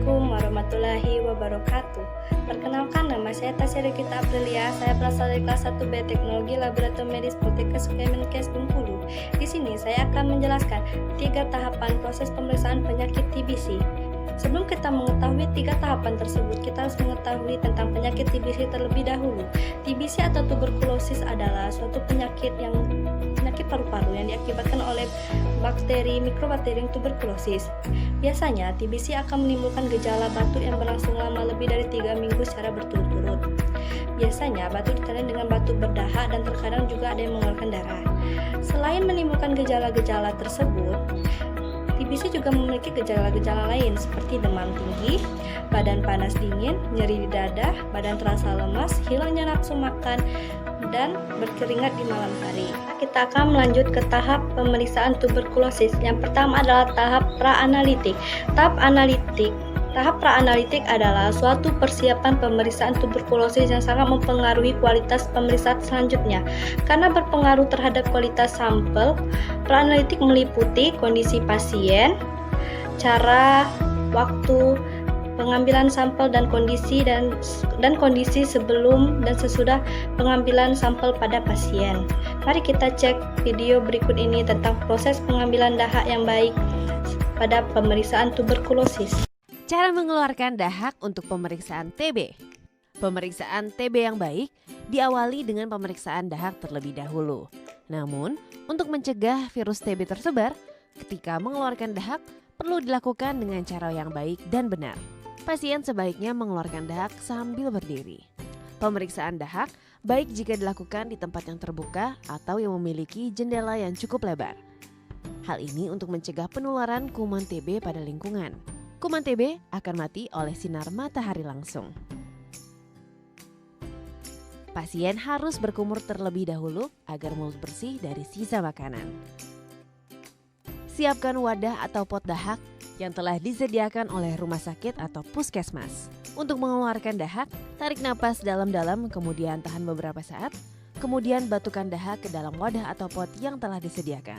Assalamualaikum warahmatullahi wabarakatuh. Perkenalkan, nama saya Tasya Rikita Aprilia. Saya berasal dari kelas 1B Teknologi Laboratorium Medis Poltekkes Kemenkes Bengkulu. Di sini saya akan menjelaskan 3 tahapan proses pemeriksaan penyakit TBC. Sebelum kita mengetahui 3 tahapan tersebut, kita harus mengetahui tentang penyakit TBC terlebih dahulu. TBC atau tuberkulosis adalah suatu penyakit paru-paru yang diakibatkan oleh mikrobakteri tuberkulosis. Biasanya TBC akan menimbulkan gejala batuk yang berlangsung lama lebih dari 3 minggu secara berturut-turut. Biasanya batuk ditandai dengan batuk berdahak dan terkadang juga ada yang mengeluarkan darah. Selain menimbulkan gejala-gejala tersebut, TBC juga memiliki gejala-gejala lain seperti demam tinggi, badan panas dingin, nyeri di dada, badan terasa lemas, hilangnya nafsu makan, dan berkeringat di malam hari. Kita akan melanjut ke tahap pemeriksaan tuberkulosis. Yang pertama adalah tahap pra-analitik. Tahap pra-analitik adalah suatu persiapan pemeriksaan tuberkulosis yang sangat mempengaruhi kualitas pemeriksaan selanjutnya. Karena berpengaruh terhadap kualitas sampel, pra-analitik meliputi kondisi pasien, cara, waktu pengambilan sampel dan kondisi sebelum dan sesudah pengambilan sampel pada pasien. Mari kita cek video berikut ini tentang proses pengambilan dahak yang baik pada pemeriksaan tuberkulosis. Cara mengeluarkan dahak untuk pemeriksaan TB. Pemeriksaan TB yang baik diawali dengan pemeriksaan dahak terlebih dahulu. Namun, untuk mencegah virus TB tersebar, ketika mengeluarkan dahak perlu dilakukan dengan cara yang baik dan benar. Pasien sebaiknya mengeluarkan dahak sambil berdiri. Pemeriksaan dahak baik jika dilakukan di tempat yang terbuka atau yang memiliki jendela yang cukup lebar. Hal ini untuk mencegah penularan kuman TB pada lingkungan. Kuman TB akan mati oleh sinar matahari langsung. Pasien harus berkumur terlebih dahulu agar mulut bersih dari sisa makanan. Siapkan wadah atau pot dahak yang telah disediakan oleh rumah sakit atau puskesmas. Untuk mengeluarkan dahak, tarik napas dalam-dalam kemudian tahan beberapa saat, kemudian batukan dahak ke dalam wadah atau pot yang telah disediakan.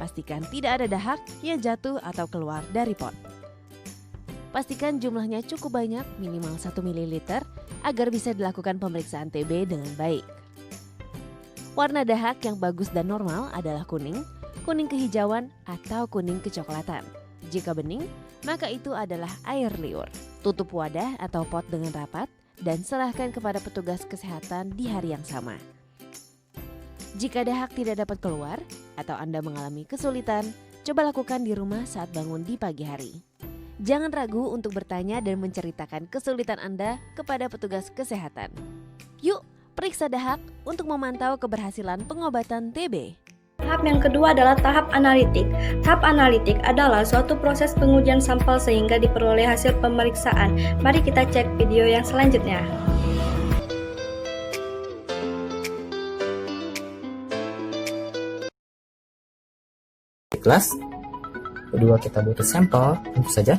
Pastikan tidak ada dahak yang jatuh atau keluar dari pot. Pastikan jumlahnya cukup banyak, minimal 1 ml, agar bisa dilakukan pemeriksaan TB dengan baik. Warna dahak yang bagus dan normal adalah kuning, kuning kehijauan, atau kuning kecoklatan. Jika bening, maka itu adalah air liur. Tutup wadah atau pot dengan rapat dan serahkan kepada petugas kesehatan di hari yang sama. Jika dahak tidak dapat keluar atau Anda mengalami kesulitan, coba lakukan di rumah saat bangun di pagi hari. Jangan ragu untuk bertanya dan menceritakan kesulitan Anda kepada petugas kesehatan. Yuk, periksa dahak untuk memantau keberhasilan pengobatan TB. Tahap yang kedua adalah tahap analitik. Tahap analitik adalah suatu proses pengujian sampel sehingga diperoleh hasil pemeriksaan. Mari kita cek video yang selanjutnya. Di kelas, kedua kita butuh sampel, tentu saja.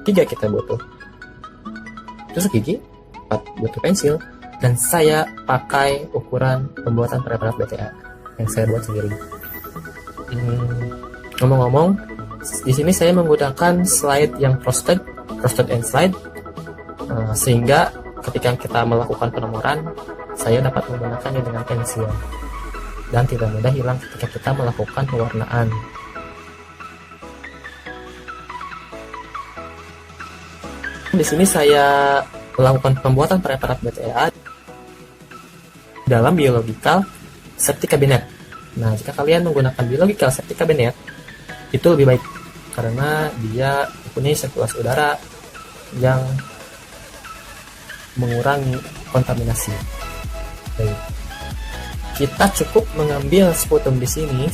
3 kita butuh tusuk gigi, 4 butuh pensil, dan saya pakai ukuran pembuatan preparat BTA yang saya buat sendiri. Ngomong-ngomong, di sini saya menggunakan slide yang frosted and slide, sehingga ketika kita melakukan penomoran, saya dapat menggunakannya dengan pensil dan tidak mudah hilang ketika kita melakukan pewarnaan. Di sini saya melakukan pembuatan preparat BTA dalam biological safety cabinet. Nah, jika kalian menggunakan biological safety cabinet, itu lebih baik karena dia mempunyai sirkulasi udara yang mengurangi kontaminasi. Baik. Kita cukup mengambil sputum di sini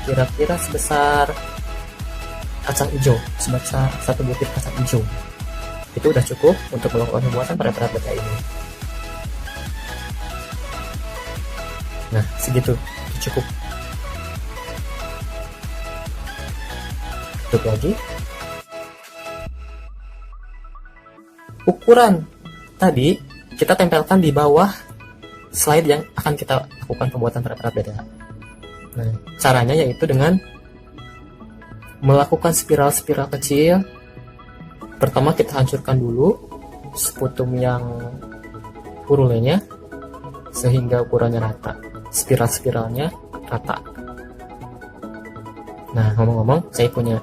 kira-kira sebesar kacang hijau, sebesar 1 butir kacang hijau. Itu udah cukup untuk melakukan pembuatan preparat BTA ini. Nah, segitu cukup. Tutup lagi. Ukuran tadi kita tempelkan di bawah slide yang akan kita lakukan pembuatan preparat BTA. Nah, caranya yaitu dengan melakukan spiral-spiral kecil Pertama kita hancurkan dulu sputum yang purulenya sehingga ukurannya rata, spiral-spiralnya rata. Nah, ngomong-ngomong, saya punya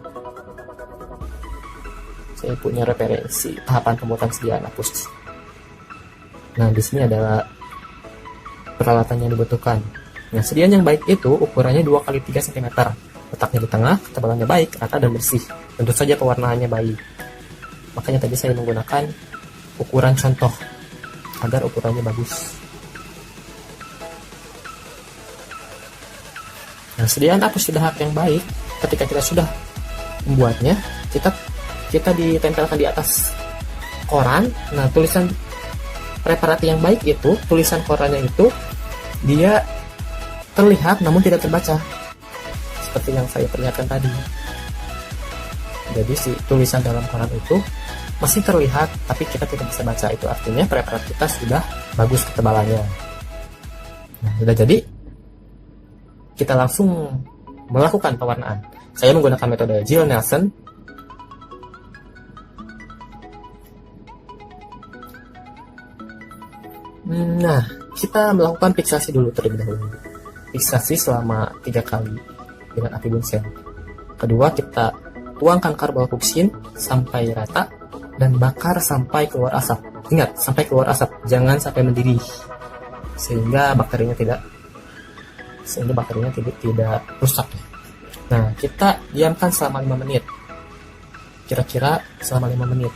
referensi tahapan pembuatan sedia anapus. Nah, di sini adalah peralatan yang dibutuhkan. Nah, sediaan yang baik itu ukurannya 2 x 3 cm. Letaknya di tengah, ketebalannya baik, rata dan bersih. Tentu saja pewarnaannya baik. Makanya tadi saya menggunakan ukuran contoh agar ukurannya bagus. Nah, sediaan apus dahak yang baik, ketika kita sudah membuatnya, kita ditempelkan di atas koran. Nah, tulisan preparat yang baik itu, tulisan korannya itu dia terlihat namun tidak terbaca, seperti yang saya perlihatkan tadi. Jadi si tulisan dalam koran itu masih terlihat tapi kita tidak bisa baca. Itu artinya preparat kita sudah bagus ketebalannya. Nah, sudah jadi, kita langsung melakukan pewarnaan. Saya menggunakan metode Jill Nelson. Nah, kita melakukan fiksasi dulu terlebih dahulu. Fiksasi selama 3 kali dengan api bunsen. Kedua, kita tuangkan karbokoksin sampai rata dan bakar sampai keluar asap. Ingat, sampai keluar asap, jangan sampai mendidih, sehingga bakterinya tidak rusak. Nah, kita diamkan selama 5 menit. Kira-kira selama 5 menit.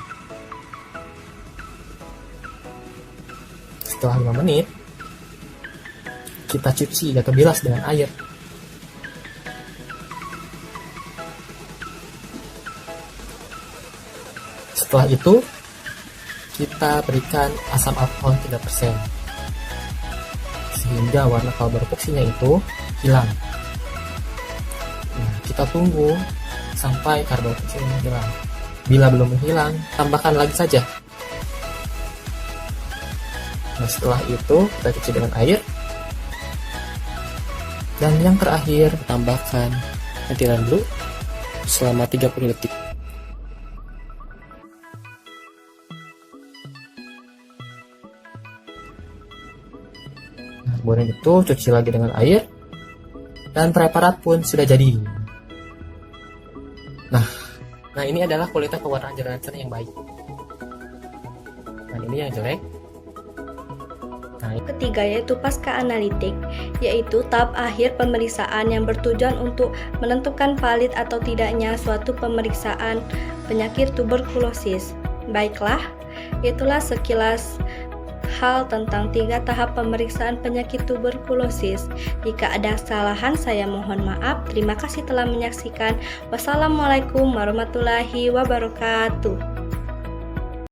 Setelah 5 menit, kita cuci atau bilas dengan air. Setelah itu, kita berikan asam alkohol 3%. Sehingga warna karbokoksinnya itu hilang. Nah, kita tunggu sampai karbokoksinnya hilang. Bila belum menghilang, tambahkan lagi saja. Nah, setelah itu kita cuci dengan air. Dan yang terakhir, tambahkan etilen blue selama 30 detik. Kemudian itu cuci lagi dengan air, dan preparat pun sudah jadi. Nah ini adalah kualitas pewarnaan gel Nelson yang baik. Nah ini yang jelek. Ketiga yaitu pasca analitik, yaitu tahap akhir pemeriksaan yang bertujuan untuk menentukan valid atau tidaknya suatu pemeriksaan penyakit tuberkulosis. Baiklah, itulah sekilas hal tentang 3 tahap pemeriksaan penyakit tuberkulosis. Jika ada kesalahan, saya mohon maaf. Terima kasih telah menyaksikan. Wassalamualaikum warahmatullahi wabarakatuh.